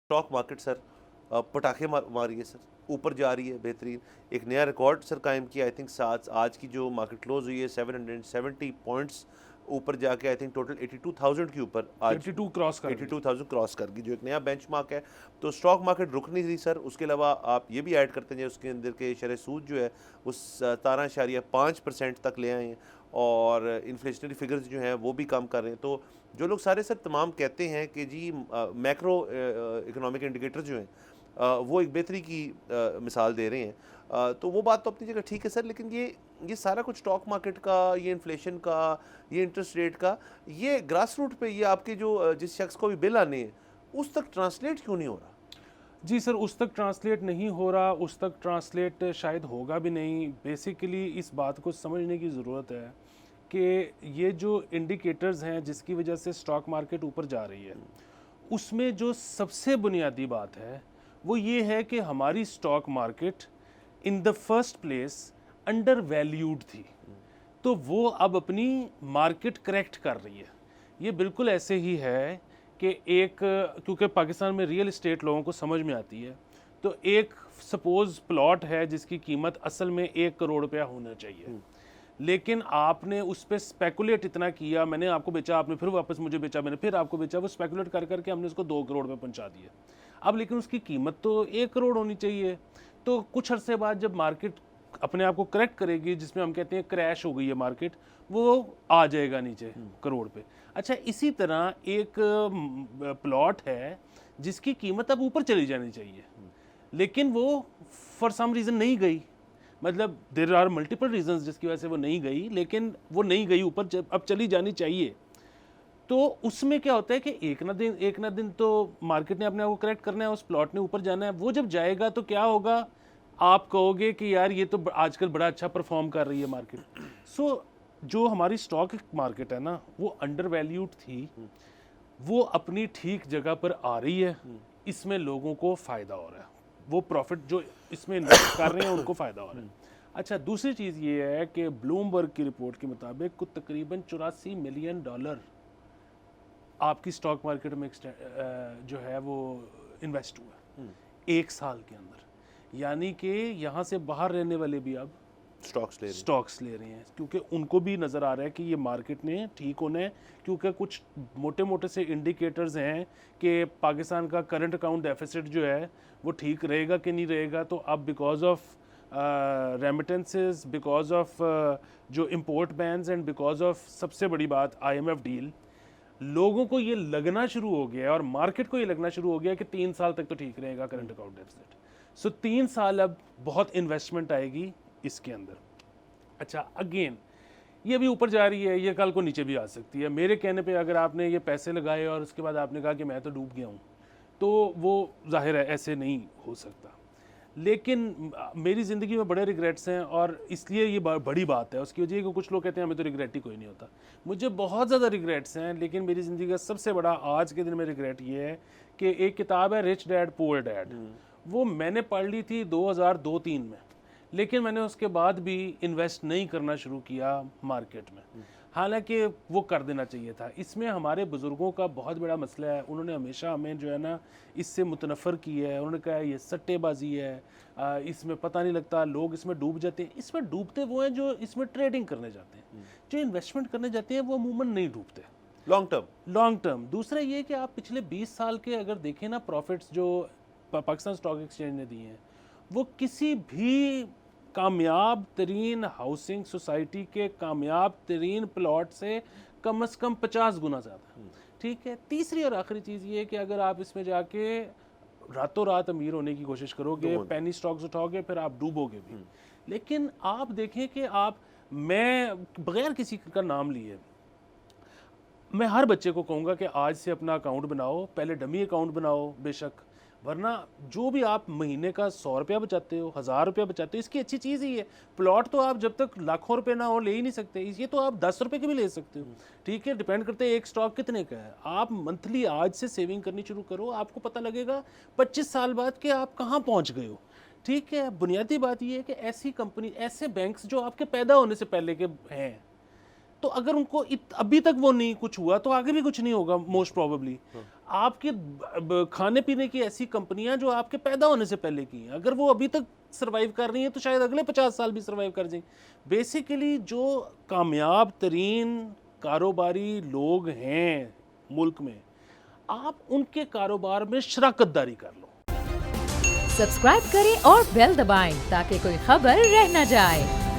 Stock market sir पटाखे मारी है सर, ऊपर जा रही है बेहतरीन। एक नया रिकॉर्ड सर कायम किया। आई थिंक सात आज की जो मार्केट क्लोज हुई है 770 पॉइंट्स ऊपर जाके आई थिंक टोटल 82,000 के ऊपर आज 82 क्रॉस कर गई। 82,000 क्रॉस कर गई, जो एक नया बेंचमार्क है। तो स्टॉक मार्केट रुक नहीं रही सर। उसके अलावा आप ये भी ऐड करते हैं उसके अंदर के शरह सूद जो है वो 17.5% तक ले आए हैं, और इन्फ्लेशनरी फिगर्स जो हैं वो भी कम कर रहे हैं। तो जो लोग सारे सर तमाम कहते हैं कि जी मैक्रो इकोनॉमिक इंडिकेटर जो हैं वो एक बेहतरी की मिसाल दे रहे हैं, तो वो बात तो अपनी जगह ठीक है सर। लेकिन ये सारा कुछ स्टॉक मार्केट का, ये इन्फ्लेशन का, ये इंटरेस्ट रेट का, ये ग्रास रूट पे ये आपके जो जिस शख्स को भी बिल आने हैं उस तक ट्रांसलेट क्यों नहीं हो रहा? जी सर, उस तक ट्रांसलेट नहीं हो रहा, उस तक ट्रांसलेट शायद होगा भी नहीं। बेसिकली इस बात को समझने की ज़रूरत है कि ये जो इंडिकेटर्स हैं जिसकी वजह से स्टॉक मार्केट ऊपर जा रही है, उसमें जो सबसे बुनियादी बात है वो ये है कि हमारी stock market in the first place under valued थी, तो वो अब अपनी मार्केट करेक्ट कर रही है। ये बिल्कुल ऐसे ही है कि क्योंकि पाकिस्तान में रियल इस्टेट लोगों को समझ में आती है, तो एक सपोज प्लॉट है जिसकी कीमत असल में 1 करोड़ रुपया होना चाहिए, लेकिन आपने उस पर स्पेकुलेट इतना किया, मैंने आपको बेचा, आपने फिर वापस मुझे बेचा, मैंने फिर आपको बेचा, वो स्पेकुलेट कर करके हमने उसको 2 करोड़ में पहुंचा दिया। अब लेकिन उसकी कीमत तो 1 करोड़ होनी चाहिए। तो कुछ अरसे बाद जब मार्केट अपने आप को करेक्ट करेगी, जिसमें हम कहते हैं क्रैश हो गई है मार्केट, वो आ जाएगा नीचे करोड़ पे। अच्छा, इसी तरह एक प्लॉट है जिसकी कीमत अब ऊपर चली जानी चाहिए, लेकिन वो फॉर सम रीज़न नहीं गई। मतलब देर आर मल्टीपल रीजंस जिसकी वजह से वो नहीं गई, लेकिन वो नहीं गई ऊपर, जब अब चली जानी चाहिए। तो उसमें क्या होता है कि एक ना दिन तो मार्केट ने अपने आप को करेक्ट करना है, उस प्लॉट ने ऊपर जाना है। वो जब जाएगा तो क्या होगा, आप कहोगे कि यार ये तो आजकल बड़ा अच्छा परफॉर्म कर रही है मार्केट। सो जो हमारी स्टॉक मार्केट है ना, वो अंडर वैल्यूड थी, वो अपनी ठीक जगह पर आ रही है। इसमें लोगों को फ़ायदा हो रहा है, वो प्रॉफिट जो इसमें इन्वेस्ट कर रहे हैं उनको फ़ायदा हो रहा है। अच्छा, दूसरी चीज़ ये है कि ब्लूमबर्ग की रिपोर्ट के मुताबिक कुछ तकरीबन $84 मिलियन आपकी स्टॉक मार्केट में जो है वो इन्वेस्ट हुआ है 1 साल के अंदर। यानी कि यहाँ से बाहर रहने वाले भी अब स्टॉक्स ले रहे हैं, क्योंकि उनको भी नज़र आ रहा है कि ये मार्केट ने ठीक होना है। क्योंकि कुछ मोटे मोटे से इंडिकेटर्स हैं कि पाकिस्तान का करंट अकाउंट डेफिसिट जो है वो ठीक रहेगा कि नहीं रहेगा। तो अब because of remittances, because of जो import bans and because of सबसे बड़ी बात IMF डील, लोगों को ये लगना शुरू हो गया है और मार्केट को ये लगना शुरू हो गया कि 3 साल तक तो ठीक रहेगा करंट अकाउंट डेफिसिट। सो 3 साल अब बहुत इन्वेस्टमेंट आएगी इसके अंदर। अच्छा, अगेन ये भी ऊपर जा रही है, ये कल को नीचे भी आ सकती है। मेरे कहने पे अगर आपने ये पैसे लगाए और उसके बाद आपने कहा कि मैं तो डूब गया हूँ, तो वो जाहिर है ऐसे नहीं हो सकता। लेकिन मेरी ज़िंदगी में बड़े रिग्रेट्स हैं, और इसलिए ये बड़ी बात है। उसकी वजह कि कुछ लोग कहते हैं हमें तो रिग्रेट ही कोई नहीं होता। मुझे बहुत ज़्यादा रिग्रेट्स हैं, लेकिन मेरी ज़िंदगी का सबसे बड़ा आज के दिन में रिग्रेट ये है कि एक किताब है रिच डैड पुअर डैड, वो मैंने पढ़ ली थी 2002-3 में, लेकिन मैंने उसके बाद भी इन्वेस्ट नहीं करना शुरू किया मार्केट में। हालांकि वो कर देना चाहिए था। इसमें हमारे बुज़ुर्गों का बहुत बड़ा मसला है, उन्होंने हमेशा हमें जो है ना इससे मुतनफ़र किया है। उन्होंने कहा ये सट्टेबाजी है, इसमें पता नहीं लगता, लोग इसमें डूब जाते हैं। इसमें डूबते वो हैं जो इसमें ट्रेडिंग करने जाते हैं, जो इन्वेस्टमेंट करने जाते हैं वो अमूमन नहीं डूबते लॉन्ग टर्म। दूसरा ये कि आप पिछले 20 साल के अगर देखें ना प्रॉफिट्स जो पाकिस्तान स्टॉक एक्सचेंज ने दिए हैं, वो किसी भी कामयाब तरीन हाउसिंग सोसाइटी के कामयाब तरीन प्लॉट से कम 50 गुना ज़्यादा। ठीक है। तीसरी और आखिरी चीज़ ये है कि अगर आप इसमें जाके रातों रात अमीर होने की कोशिश करोगे, पेनी स्टॉक्स उठाओगे, फिर आप डूबोगे भी। लेकिन आप देखें कि मैं बगैर किसी का नाम लिए मैं हर बच्चे को कहूँगा कि आज से अपना अकाउंट बनाओ। पहले डमी अकाउंट बनाओ बेशक, वरना जो भी आप महीने का 100 रुपया बचाते हो, 1000 रुपया बचाते हो, इसकी अच्छी चीज़ ही है। प्लॉट तो आप जब तक लाखों रुपए ना हो ले ही नहीं सकते, ये तो आप 10 रुपये के भी ले सकते हो। ठीक है, डिपेंड करते हैं एक स्टॉक कितने का है। आप मंथली आज से सेविंग करनी शुरू करो, आपको पता लगेगा 25 साल बाद कि आप कहाँ पहुँच गए हो। ठीक है। बुनियादी बात यह है कि ऐसी कंपनी, ऐसे बैंक्स जो आपके पैदा होने से पहले के हैं, तो अगर उनको अभी तक वो नहीं कुछ हुआ तो आगे भी कुछ नहीं होगा मोस्ट प्रोबेबली। आपके खाने पीने की ऐसी कंपनियां जो आपके पैदा होने से पहले की हैं, अगर वो अभी तक सरवाइव कर रही हैं तो शायद अगले 50 साल भी सरवाइव कर जाएंगे। बेसिकली जो कामयाब तरीन कारोबारी लोग हैं मुल्क में, आप उनके कारोबार में शराकतदारी कर लो। सब्सक्राइब करें और बेल दबाएं ताकि कोई खबर रह न जाए।